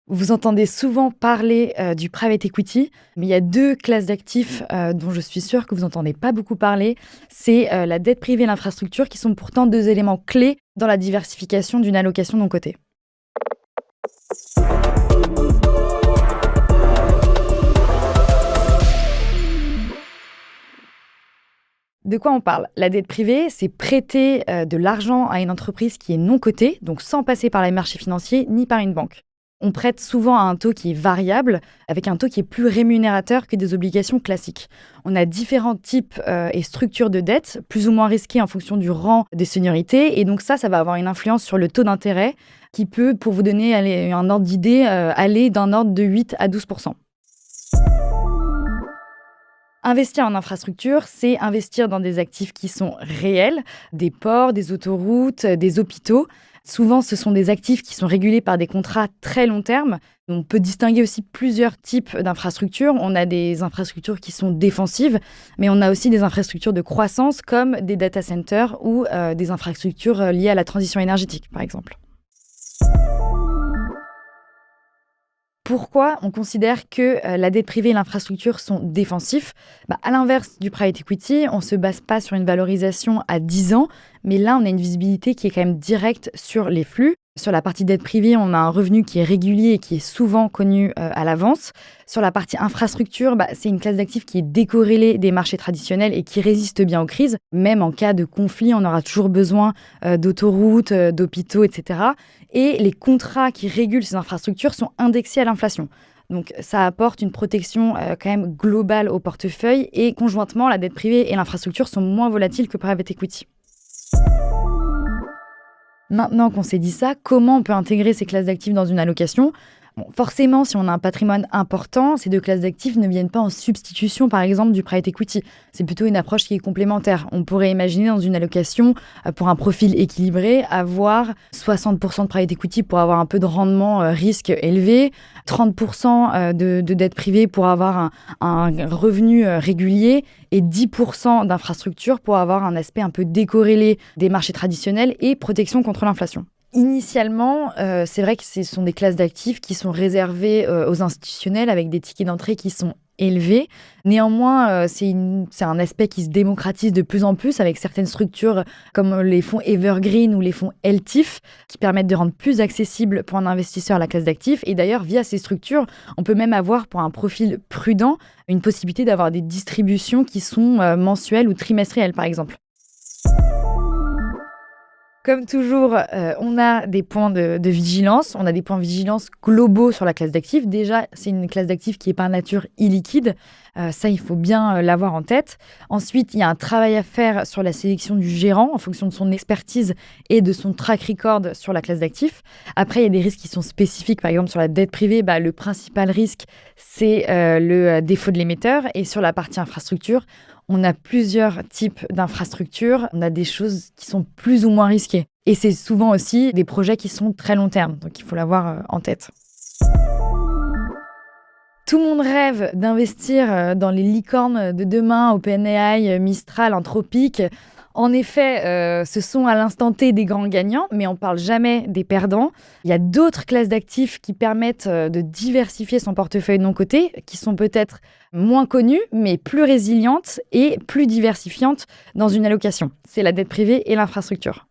Vous entendez souvent parler du private equity, mais il y a 2 classes d'actifs, dont je suis sûre que vous entendez pas beaucoup parler. C'est, la dette privée et l'infrastructure qui sont pourtant 2 éléments clés dans la diversification d'une allocation non cotée. De quoi on parle? La dette privée, c'est prêter, de l'argent à une entreprise qui est non cotée, donc sans passer par les marchés financiers ni par une banque. On prête souvent à un taux qui est variable, avec un taux qui est plus rémunérateur que des obligations classiques. On a différents types et structures de dettes, plus ou moins risquées en fonction du rang de seniorité, et donc ça va avoir une influence sur le taux d'intérêt qui peut, pour vous donner un ordre d'idée, aller d'un ordre de 8 à 12. Investir en infrastructure, c'est investir dans des actifs qui sont réels, des ports, des autoroutes, des hôpitaux. Souvent, ce sont des actifs qui sont régulés par des contrats très long terme. On peut distinguer aussi plusieurs types d'infrastructures. On a des infrastructures qui sont défensives, mais on a aussi des infrastructures de croissance comme des data centers ou des infrastructures liées à la transition énergétique, par exemple. Pourquoi on considère que la dette privée et l'infrastructure sont défensifs? À l'inverse du private equity, on ne se base pas sur une valorisation à 10 ans, mais là, on a une visibilité qui est quand même directe sur les flux. Sur la partie dette privée, on a un revenu qui est régulier et qui est souvent connu à l'avance. Sur la partie infrastructure, c'est une classe d'actifs qui est décorrélée des marchés traditionnels et qui résiste bien aux crises. Même en cas de conflit, on aura toujours besoin d'autoroutes, d'hôpitaux, etc. Et les contrats qui régulent ces infrastructures sont indexés à l'inflation. Donc ça apporte une protection quand même globale au portefeuille et conjointement, la dette privée et l'infrastructure sont moins volatiles que private equity. Maintenant qu'on s'est dit ça, comment on peut intégrer ces classes d'actifs dans une allocation? Bon, forcément, si on a un patrimoine important, ces 2 classes d'actifs ne viennent pas en substitution, par exemple, du private equity. C'est plutôt une approche qui est complémentaire. On pourrait imaginer dans une allocation, pour un profil équilibré, avoir 60% de private equity pour avoir un peu de rendement risque élevé, 30% de dette privée pour avoir un revenu régulier et 10% d'infrastructure pour avoir un aspect un peu décorrélé des marchés traditionnels et protection contre l'inflation. Initialement, c'est vrai que ce sont des classes d'actifs qui sont réservées aux institutionnels avec des tickets d'entrée qui sont élevés. Néanmoins, c'est un aspect qui se démocratise de plus en plus avec certaines structures comme les fonds Evergreen ou les fonds LTIF qui permettent de rendre plus accessible pour un investisseur la classe d'actifs. Et d'ailleurs, via ces structures, on peut même avoir pour un profil prudent une possibilité d'avoir des distributions qui sont mensuelles ou trimestrielles, par exemple. Comme toujours, on a des points de vigilance. On a des points de vigilance globaux sur la classe d'actifs. Déjà, c'est une classe d'actifs qui est par nature illiquide. Ça, il faut bien l'avoir en tête. Ensuite, il y a un travail à faire sur la sélection du gérant en fonction de son expertise et de son track record sur la classe d'actifs. Après, il y a des risques qui sont spécifiques. Par exemple, sur la dette privée, le principal risque, c'est le défaut de l'émetteur. Et sur la partie infrastructure, on a plusieurs types d'infrastructures, on a des choses qui sont plus ou moins risquées. Et c'est souvent aussi des projets qui sont très long terme, donc il faut l'avoir en tête. Tout le monde rêve d'investir dans les licornes de demain, OpenAI, Mistral, Anthropic. En effet, ce sont à l'instant T des grands gagnants, mais on ne parle jamais des perdants. Il y a d'autres classes d'actifs qui permettent de diversifier son portefeuille non coté, qui sont peut-être moins connues, mais plus résilientes et plus diversifiantes dans une allocation. C'est la dette privée et l'infrastructure.